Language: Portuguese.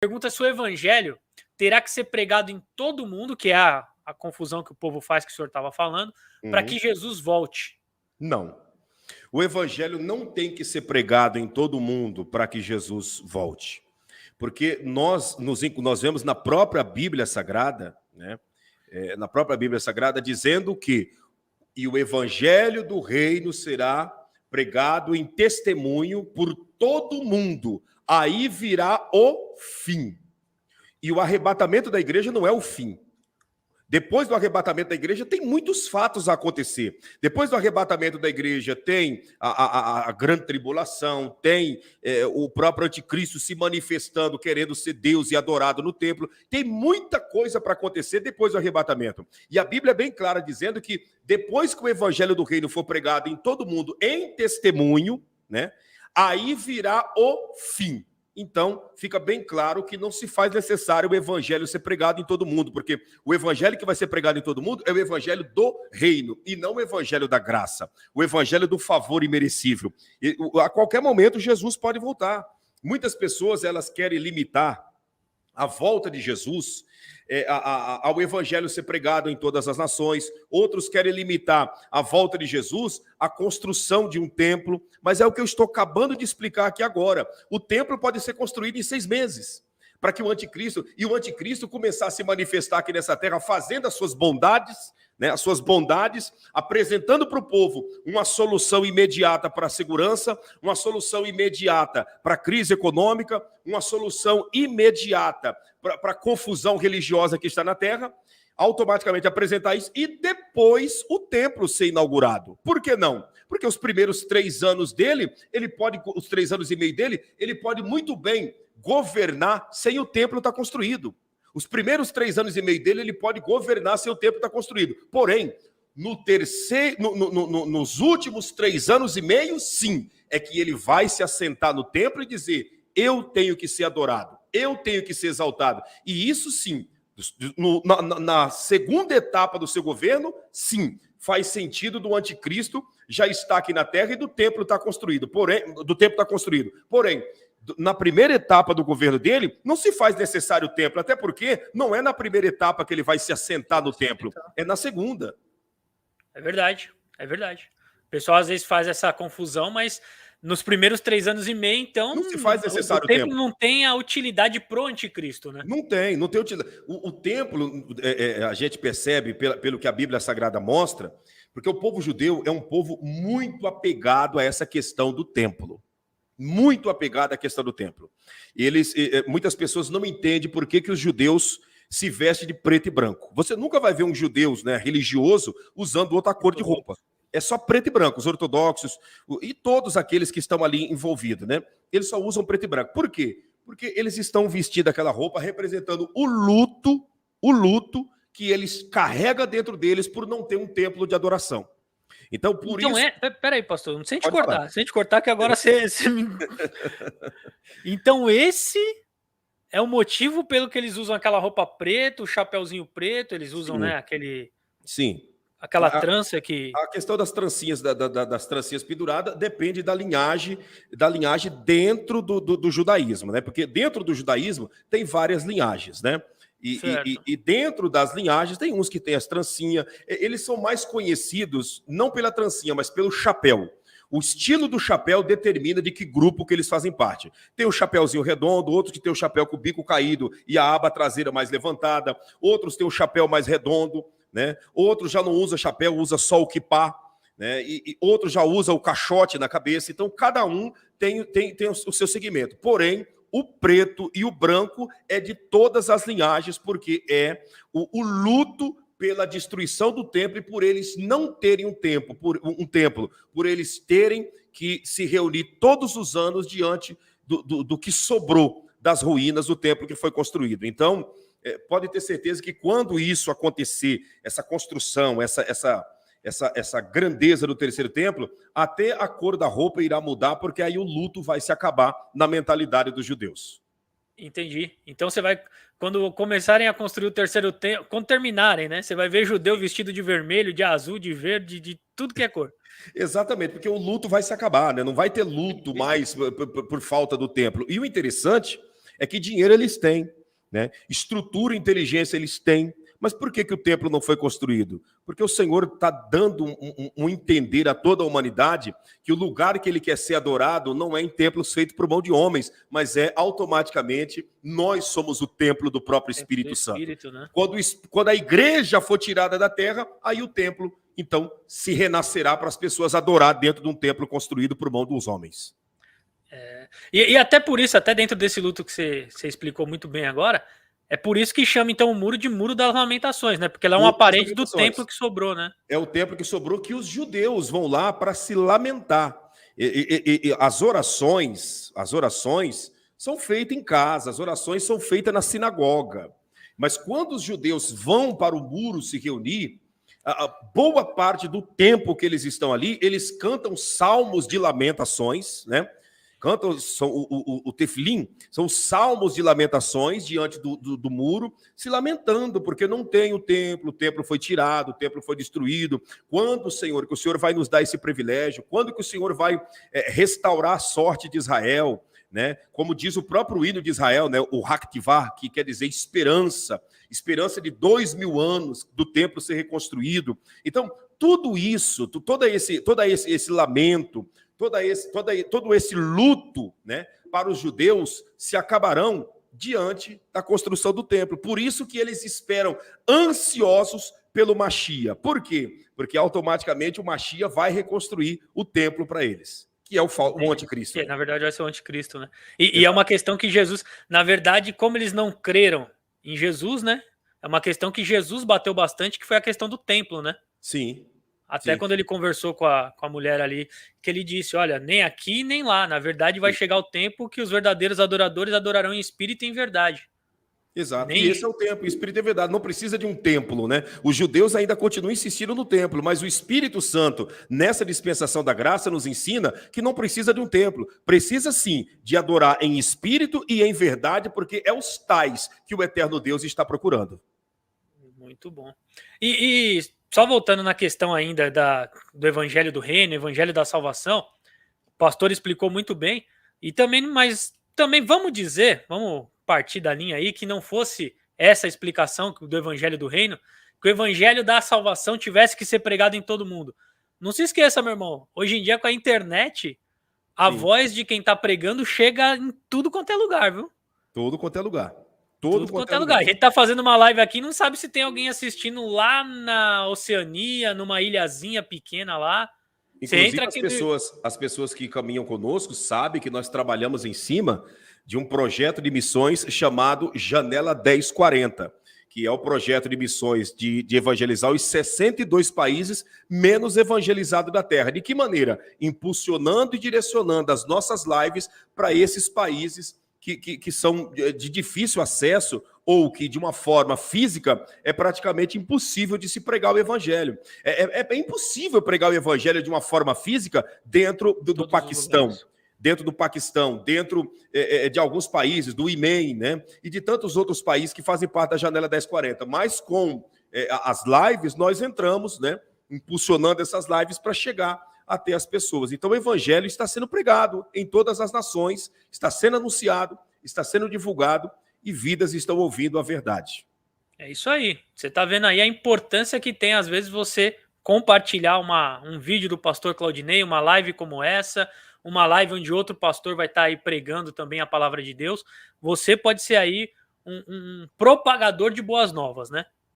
pergunta se o evangelho terá que ser pregado em todo mundo, que é a confusão que o povo faz, que o senhor estava falando, para que Jesus volte. Não. O evangelho não tem que ser pregado em todo mundo para que Jesus volte. Porque nós vemos na própria Bíblia Sagrada, né, na própria Bíblia Sagrada, dizendo que e o evangelho do reino será pregado em testemunho por todo mundo. Aí virá o fim. E o arrebatamento da igreja não é o fim. Depois do arrebatamento da igreja, tem muitos fatos a acontecer. Depois do arrebatamento da igreja, tem a grande tribulação, tem o próprio anticristo se manifestando, querendo ser Deus e adorado no templo. Tem muita coisa para acontecer depois do arrebatamento. E a Bíblia é bem clara dizendo que depois que o evangelho do reino for pregado em todo mundo em testemunho, né, aí virá o fim. Então, fica bem claro que não se faz necessário o evangelho ser pregado em todo mundo, porque o evangelho que vai ser pregado em todo mundo é o evangelho do reino, e não o evangelho da graça, o evangelho do favor imerecível. E, a qualquer momento, Jesus pode voltar. Muitas pessoas, elas querem limitar a volta de Jesus ao evangelho ser pregado em todas as nações. Outros querem limitar a volta de Jesus à construção de um templo, mas é o que eu estou acabando de explicar aqui agora. O templo pode ser construído em 6 meses, para que o anticristo começar a se manifestar aqui nessa terra, fazendo as suas bondades, né, as suas bondades, apresentando para o povo uma solução imediata para a segurança, uma solução imediata para a crise econômica, uma solução imediata para a confusão religiosa que está na terra, automaticamente apresentar isso e depois o templo ser inaugurado. Por que não? Porque os primeiros 3 anos dele, os 3 anos e meio dele, ele pode muito bem governar sem o templo estar construído. Os primeiros 3 anos e meio dele, ele pode governar sem o templo estar construído. Porém, nos últimos 3 anos e meio, sim, é que ele vai se assentar no templo e dizer: eu tenho que ser adorado, eu tenho que ser exaltado. E isso sim, na segunda etapa do seu governo, sim, faz sentido do anticristo já estar aqui na terra e do templo estar construído. Porém, na primeira etapa do governo dele, não se faz necessário o templo, até porque não é na primeira etapa que ele vai se assentar no templo, é na segunda. É verdade, é verdade. O pessoal às vezes faz essa confusão, mas nos primeiros 3 anos e meio, então, não se faz necessário o templo não tem a utilidade pro anticristo, né? Não tem utilidade. O templo, a gente percebe, pelo que a Bíblia Sagrada mostra, porque o povo judeu é um povo muito apegado a essa questão do templo. Muito apegado à questão do templo. Muitas pessoas não entendem por que os judeus se vestem de preto e branco. Você nunca vai ver um judeu, né, religioso usando outra cor de roupa. É só preto e branco, os ortodoxos e todos aqueles que estão ali envolvidos, né? Eles só usam preto e branco. Por quê? Porque eles estão vestindo aquela roupa representando o luto que eles carregam dentro deles por não ter um templo de adoração. Então, Peraí, pastor, não sei te cortar. Sem te cortar, que agora você me... Então, esse é o motivo pelo que eles usam aquela roupa preta, o chapéuzinho preto, eles usam, sim, né, aquele... Sim. Aquela trança que... A questão das trancinhas, das trancinhas penduradas, depende da linhagem dentro do judaísmo, né? Porque dentro do judaísmo tem várias linhagens, né? E dentro das linhagens tem uns que tem as trancinhas. Eles são mais conhecidos não pela trancinha, mas pelo chapéu. O estilo do chapéu determina de que grupo que eles fazem parte. Tem o chapéuzinho redondo, outros que tem o chapéu com o bico caído e a aba traseira mais levantada, outros têm o chapéu mais redondo, né? Outros já não usa chapéu, usa só o quipá, né? E outros já usa o caixote na cabeça. Então, cada um tem o seu segmento. Porém, o preto e o branco é de todas as linhagens, porque é o luto pela destruição do templo e por eles não terem um templo, por eles terem que se reunir todos os anos diante do que sobrou das ruínas do templo que foi construído. Então, pode ter certeza que quando isso acontecer, essa construção, essa grandeza do terceiro templo, até a cor da roupa irá mudar, porque aí o luto vai se acabar na mentalidade dos judeus. Entendi. Então você vai, quando começarem a construir o terceiro templo, quando terminarem, né? Você vai ver judeu vestido de vermelho, de azul, de verde, de tudo que é cor. Exatamente, porque o luto vai se acabar, né? Não vai ter luto mais por falta do templo. E o interessante É que dinheiro eles têm, né? Estrutura e inteligência eles têm. Mas por que o templo não foi construído? Porque o Senhor está dando um entender a toda a humanidade que o lugar que ele quer ser adorado não é em templos feitos por mão de homens, mas é automaticamente nós somos o templo do próprio Espírito Santo. Né? Quando a igreja for tirada da terra, aí o templo, então, se renascerá para as pessoas adorar dentro de um templo construído por mão dos homens. E até por isso, até dentro desse luto que você explicou muito bem agora, é por isso que chama, então, o muro de Muro das Lamentações, né? Porque ela é uma parede do templo que sobrou, né? É o templo que sobrou que os judeus vão lá para se lamentar. As orações são feitas em casa, as orações são feitas na sinagoga. Mas quando os judeus vão para o muro se reunir, a boa parte do tempo que eles estão ali, eles cantam salmos de lamentações, né? Cantam o tefilim, são salmos de lamentações diante do muro, se lamentando, porque não tem o templo foi tirado, o templo foi destruído. Quando, Senhor, que o Senhor vai nos dar esse privilégio? Quando que o Senhor vai restaurar a sorte de Israel? Né? Como diz o próprio hino de Israel, né? O Haktivah, que quer dizer esperança de 2000 anos do templo ser reconstruído. Então, tudo isso, todo esse lamento, todo esse luto, né, para os judeus se acabarão diante da construção do templo. Por isso que eles esperam ansiosos pelo Machia. Por quê? Porque automaticamente o Machia vai reconstruir o templo para eles, que é o anticristo. Que, na verdade, vai ser o anticristo, né? E é uma questão que Jesus, na verdade, como eles não creram em Jesus, né? É uma questão que Jesus bateu bastante, que foi a questão do templo, né? Sim. Até quando ele conversou com a mulher ali, que ele disse, olha, nem aqui nem lá. Na verdade, vai chegar o tempo que os verdadeiros adoradores adorarão em espírito e em verdade. Exato, e esse é o templo, o Espírito é verdade, não precisa de um templo, né? Os judeus ainda continuam insistindo no templo, mas o Espírito Santo, nessa dispensação da graça, nos ensina que não precisa de um templo, precisa sim de adorar em espírito e em verdade, porque é os tais que o eterno Deus está procurando. Muito bom. E só voltando na questão ainda do Evangelho do Reino, Evangelho da Salvação, o pastor explicou muito bem, e também, mas também vamos partir da linha aí, que não fosse essa explicação do Evangelho do Reino, que o Evangelho da Salvação tivesse que ser pregado em todo mundo. Não se esqueça, meu irmão, hoje em dia com a internet, a voz de quem está pregando chega em tudo quanto é lugar, viu? Tudo quanto é lugar. Tudo quanto é lugar. A gente tá fazendo uma live aqui, não sabe se tem alguém assistindo lá na Oceania, numa ilhazinha pequena lá. Inclusive, as pessoas que caminham conosco sabem que nós trabalhamos em cima de um projeto de missões chamado Janela 1040, que é o projeto de missões de evangelizar os 62 países menos evangelizados da Terra. De que maneira? Impulsionando e direcionando as nossas lives para esses países que são de difícil acesso ou que, de uma forma física, é praticamente impossível de se pregar o evangelho. É impossível pregar o evangelho de uma forma física dentro do Paquistão. Dentro do Paquistão, dentro de alguns países, do Iêmen, né? E de tantos outros países que fazem parte da Janela 1040. Mas com as lives, nós entramos, né? Impulsionando essas lives para chegar até as pessoas. Então o evangelho está sendo pregado em todas as nações, está sendo anunciado, está sendo divulgado e vidas estão ouvindo a verdade. É isso aí. Você está vendo aí a importância que tem, às vezes, você compartilhar um vídeo do pastor Claudinei, uma live como essa, uma live onde outro pastor vai estar aí pregando também a palavra de Deus. Você pode ser aí um propagador de boas novas, né?